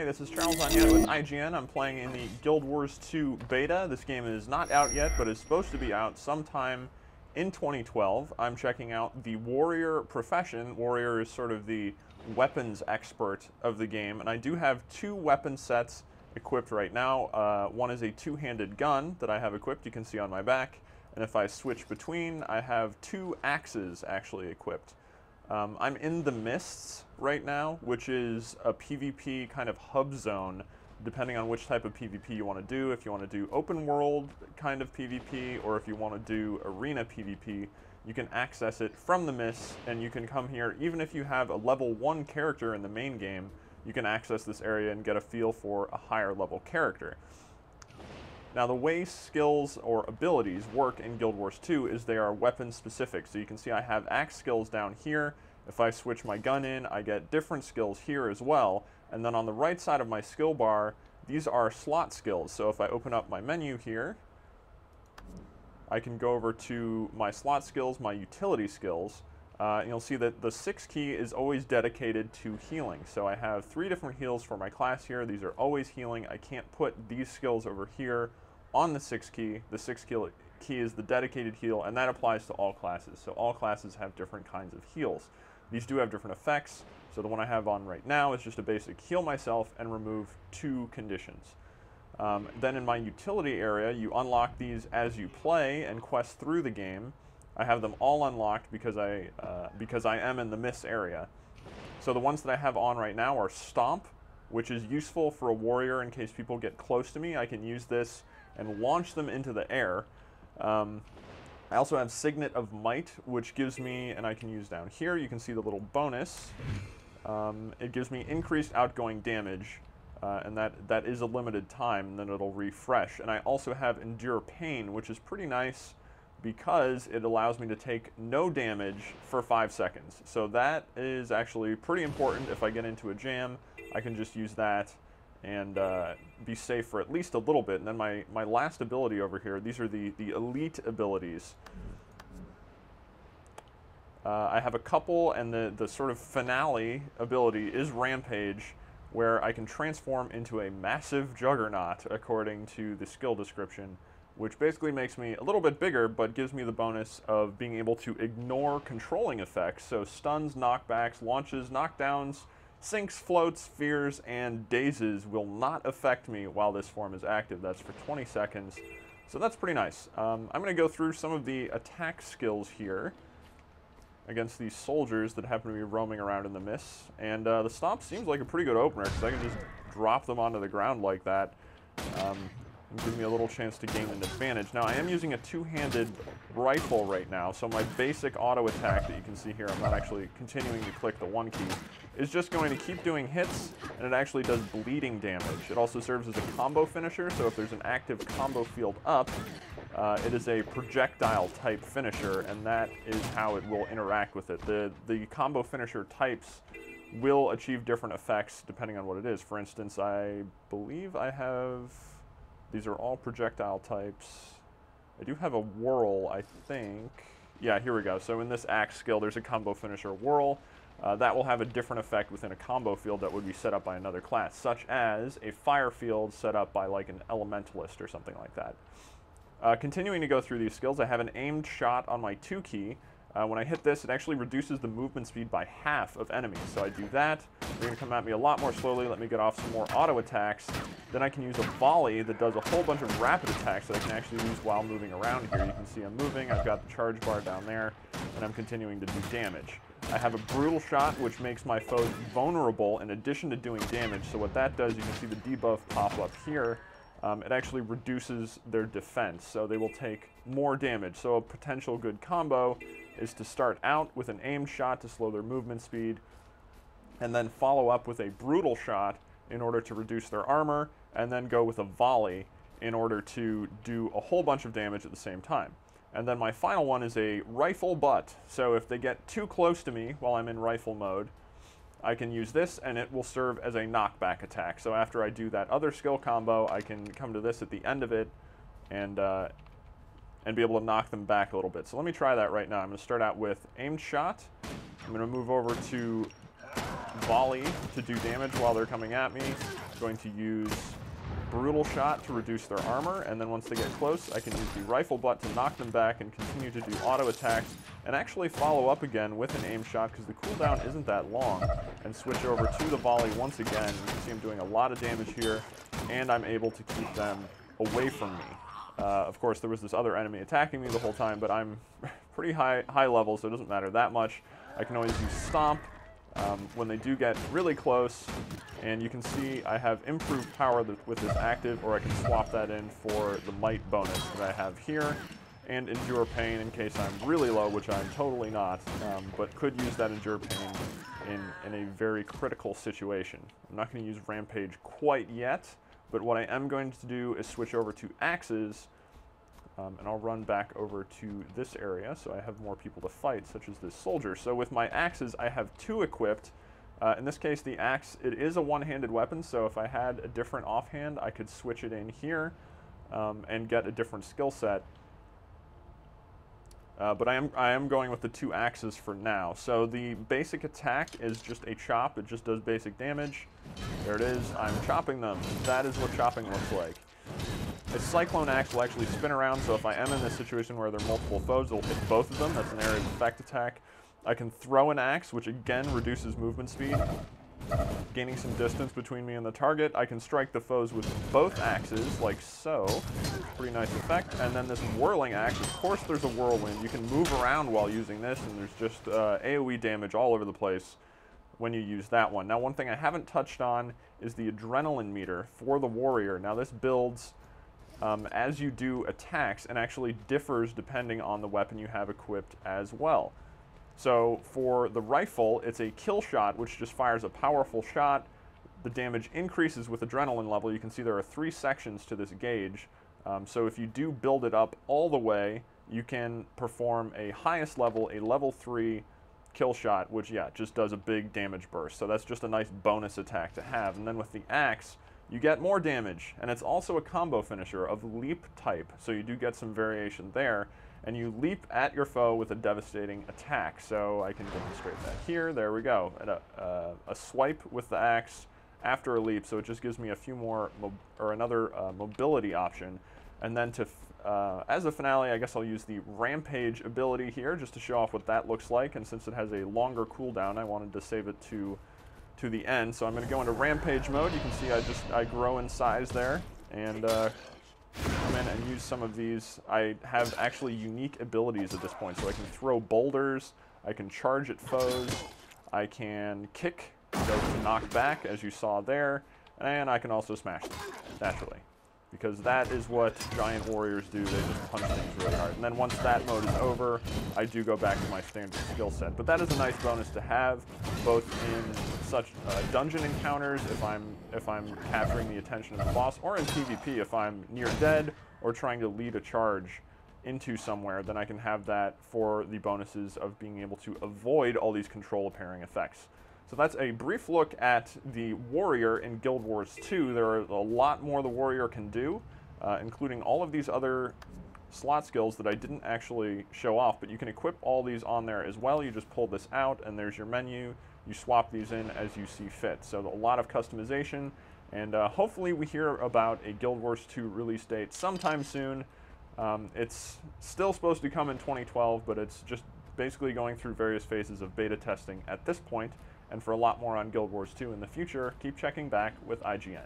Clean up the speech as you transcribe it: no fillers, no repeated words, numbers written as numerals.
Hey, this is Charles ArenaNet with IGN. I'm playing in the Guild Wars 2 beta. This game is not out yet, but is supposed to be out sometime in 2012. I'm checking out the Warrior profession. Warrior is sort of the weapons expert of the game, and I do have two weapon sets equipped right now. One is a two-handed gun that I have equipped, you can see on my back, and if I switch between, I have two axes actually equipped. I'm in the Mists right now, which is a PvP kind of hub zone, depending on which type of PvP you want to do. If you want to do open world kind of PvP, or if you want to do arena PvP, you can access it from the Mists, and you can come here, even if you have a level 1 character in the main game, you can access this area and get a feel for a higher level character. Now, the way skills or abilities work in Guild Wars 2 is they are weapon specific. So you can see I have axe skills down here. If I switch my gun in, I get different skills here as well. And then on the right side of my skill bar, these are slot skills. So if I open up my menu here, I can go over to my slot skills, my utility skills, and you'll see that the 6 key is always dedicated to healing. So I have 3 different heals for my class here. These are always healing. I can't put these skills over here on the 6 key. The 6 key is the dedicated heal, and that applies to all classes. So all classes have different kinds of heals. These do have different effects. So the one I have on right now is just a basic heal myself and remove 2 conditions. Then in my utility area, you unlock these as you play and quest through the game. I have them all unlocked because I am in the Mists area. So the ones that I have on right now are Stomp, which is useful for a warrior in case people get close to me. I can use this and launch them into the air. I also have Signet of Might, which gives me, and I can use down here, you can see the little bonus. It gives me increased outgoing damage, and that is a limited time, and then it'll refresh. And I also have Endure Pain, which is pretty nice because it allows me to take no damage for 5 seconds. So that is actually pretty important. If I get into a jam, I can just use that and be safe for at least a little bit. And then my last ability over here, these are the elite abilities. I have a couple, and the sort of finale ability is Rampage, where I can transform into a massive juggernaut, according to the skill description, which basically makes me a little bit bigger, but gives me the bonus of being able to ignore controlling effects. So stuns, knockbacks, launches, knockdowns, sinks, floats, fears, and dazes will not affect me while this form is active. That's for 20 seconds. So that's pretty nice. I'm going to go through some of the attack skills here against these soldiers that happen to be roaming around in the Mists. And the Stomp seems like a pretty good opener, because I can just drop them onto the ground like that. And give me a little chance to gain an advantage. Now, I am using a two-handed rifle right now, so my basic auto attack that you can see here, I'm not actually continuing to click the 1 key, is just going to keep doing hits, and it actually does bleeding damage. It also serves as a combo finisher, so if there's an active combo field up, it is a projectile type finisher, and that is how it will interact with it. The combo finisher types will achieve different effects depending on what it is. For instance, I believe I have... These are all projectile types. I do have a whirl, I think. Yeah, here we go. So in this axe skill, there's a combo finisher whirl. That will have a different effect within a combo field that would be set up by another class, such as a fire field set up by like an elementalist or something like that. Continuing to go through these skills, I have an aimed shot on my 2 key. When I hit this, it actually reduces the movement speed by half of enemies. So I do that. They're going to come at me a lot more slowly. Let me get off some more auto attacks. Then I can use a volley that does a whole bunch of rapid attacks that I can actually use while moving around here. You can see I'm moving. I've got the charge bar down there, and I'm continuing to do damage. I have a brutal shot, which makes my foes vulnerable in addition to doing damage. So what that does, you can see the debuff pop up here. It actually reduces their defense, so they will take more damage. So a potential good combo is to start out with an aimed shot to slow their movement speed, and then follow up with a brutal shot in order to reduce their armor, and then go with a volley in order to do a whole bunch of damage at the same time. And then my final one is a rifle butt. So if they get too close to me while I'm in rifle mode, I can use this, and it will serve as a knockback attack. So after I do that other skill combo, I can come to this at the end of it and be able to knock them back a little bit. So let me try that right now. I'm going to start out with aimed shot. I'm going to move over to volley to do damage while they're coming at me. I'm going to use brutal shot to reduce their armor, and then once they get close, I can use the rifle butt to knock them back and continue to do auto attacks, and actually follow up again with an aim shot because the cooldown isn't that long, and switch over to the volley once again. You can see I'm doing a lot of damage here, and I'm able to keep them away from me. Of course, there was this other enemy attacking me the whole time, but I'm pretty high level, so it doesn't matter that much. I can always use Stomp when they do get really close, and you can see I have improved power with this active, or I can swap that in for the Might bonus that I have here, and Endure Pain in case I'm really low, which I'm totally not, but could use that Endure Pain in a very critical situation. I'm not going to use Rampage quite yet, but what I am going to do is switch over to Axes, and I'll run back over to this area so I have more people to fight, such as this soldier. So with my axes, I have 2 equipped. In this case, the axe, it is a one-handed weapon, so if I had a different offhand, I could switch it in here and get a different skill set. But I am going with the 2 axes for now. So the basic attack is just a chop. It just does basic damage. There it is. I'm chopping them. That is what chopping looks like. A Cyclone Axe will actually spin around, so if I am in this situation where there are multiple foes, it'll hit both of them. That's an area of effect attack. I can throw an axe, which again reduces movement speed, gaining some distance between me and the target. I can strike the foes with both axes, like so. Pretty nice effect. And then this Whirling Axe, of course there's a whirlwind. You can move around while using this, and there's just AoE damage all over the place when you use that one. Now, one thing I haven't touched on is the Adrenaline meter for the Warrior. Now, this builds as you do attacks, and actually differs depending on the weapon you have equipped as well. So for the rifle, it's a kill shot, which just fires a powerful shot. The damage increases with adrenaline level. You can see there are 3 sections to this gauge. So if you do build it up all the way, you can perform a highest level, a level 3 kill shot, which, yeah, just does a big damage burst. So that's just a nice bonus attack to have. And then with the axe, you get more damage, and it's also a combo finisher of leap type, so you do get some variation there, and you leap at your foe with a devastating attack. So I can demonstrate that here. There we go. A swipe with the axe after a leap, so it just gives me a few more, another mobility option. And then as a finale, I guess I'll use the Rampage ability here, just to show off what that looks like, and since it has a longer cooldown, I wanted to save it to the end. So I'm going to go into Rampage mode. You can see I grow in size there, and come in and use some of these. I have actually unique abilities at this point, so I can throw boulders, I can charge at foes, I can kick, go to knock back, as you saw there, and I can also smash them, naturally. Because that is what giant warriors do, they just punch things really hard. And then once that mode is over, I do go back to my standard skill set. But that is a nice bonus to have, both in such dungeon encounters, if I'm capturing the attention of the boss, or in PvP if I'm near dead, or trying to lead a charge into somewhere, then I can have that for the bonuses of being able to avoid all these control pairing effects. So that's a brief look at the Warrior in Guild Wars 2. There are a lot more the Warrior can do, including all of these other slot skills that I didn't actually show off, but you can equip all these on there as well. You just pull this out, and there's your menu. You swap these in as you see fit. So a lot of customization, and hopefully we hear about a Guild Wars 2 release date sometime soon. It's still supposed to come in 2012, but it's just basically going through various phases of beta testing at this point. And for a lot more on Guild Wars 2 in the future, keep checking back with IGN.